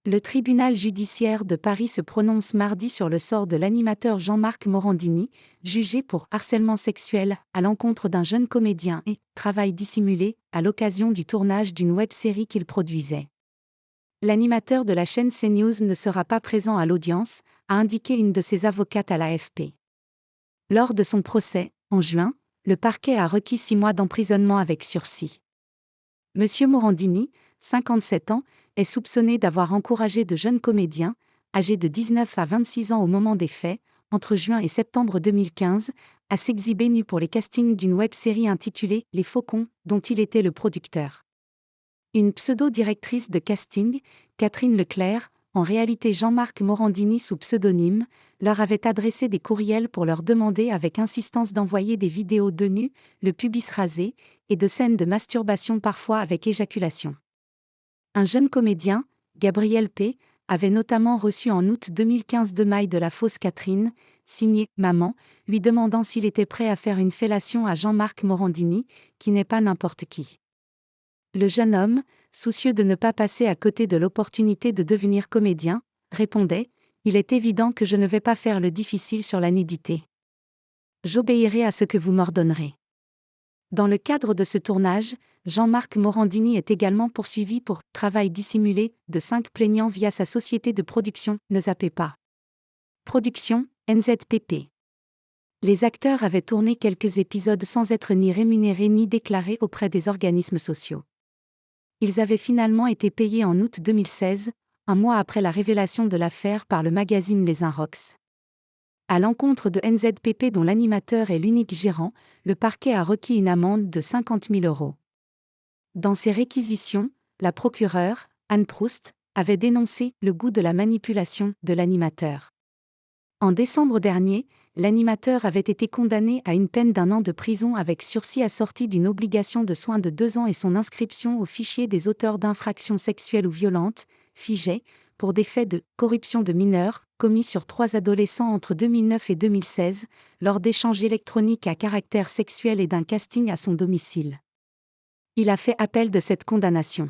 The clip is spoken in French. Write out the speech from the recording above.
Le tribunal judiciaire de Paris se prononce mardi sur le sort de l'animateur Jean-Marc Morandini, jugé pour harcèlement sexuel à l'encontre d'un jeune comédien et travail dissimulé à l'occasion du tournage d'une web-série qu'il produisait. L'animateur de la chaîne CNews ne sera pas présent à l'audience, a indiqué une de ses avocates à l'AFP. Lors de son procès, en juin, le parquet a requis 6 mois d'emprisonnement avec sursis. Monsieur Morandini, 57 ans, est soupçonné d'avoir encouragé de jeunes comédiens, âgés de 19 à 26 ans au moment des faits, entre juin et septembre 2015, à s'exhiber nus pour les castings d'une web-série intitulée Les Faucons, dont il était le producteur. Une pseudo-directrice de casting, Catherine Leclerc, en réalité Jean-Marc Morandini sous pseudonyme, leur avait adressé des courriels pour leur demander avec insistance d'envoyer des vidéos de nus, le pubis rasé, et de scènes de masturbation parfois avec éjaculation. Un jeune comédien, Gabriel P., avait notamment reçu en août 2015 2 mails de la fausse Catherine, signée « Maman », lui demandant s'il était prêt à faire une fellation à Jean-Marc Morandini, qui n'est pas n'importe qui. Le jeune homme, soucieux de ne pas passer à côté de l'opportunité de devenir comédien, répondait « Il est évident que je ne vais pas faire le difficile sur la nudité. J'obéirai à ce que vous m'ordonnerez. » Dans le cadre de ce tournage, Jean-Marc Morandini est également poursuivi pour « travail dissimulé » de 5 plaignants via sa société de production, Ne zappez pas. Production, NZPP. Les acteurs avaient tourné quelques épisodes sans être ni rémunérés ni déclarés auprès des organismes sociaux. Ils avaient finalement été payés en août 2016, un mois après la révélation de l'affaire par le magazine Les Inrocks. À l'encontre de NZPP dont l'animateur est l'unique gérant, le parquet a requis une amende de 50 000 €. Dans ses réquisitions, la procureure, Anne Proust, avait dénoncé le goût de la manipulation de l'animateur. En décembre dernier, l'animateur avait été condamné à une peine d'1 an de prison avec sursis assorti d'une obligation de soins de 2 ans et son inscription au fichier des auteurs d'infractions sexuelles ou violentes, FIJAI, pour des faits de corruption de mineurs, commis sur 3 adolescents entre 2009 et 2016, lors d'échanges électroniques à caractère sexuel et d'un casting à son domicile. Il a fait appel de cette condamnation.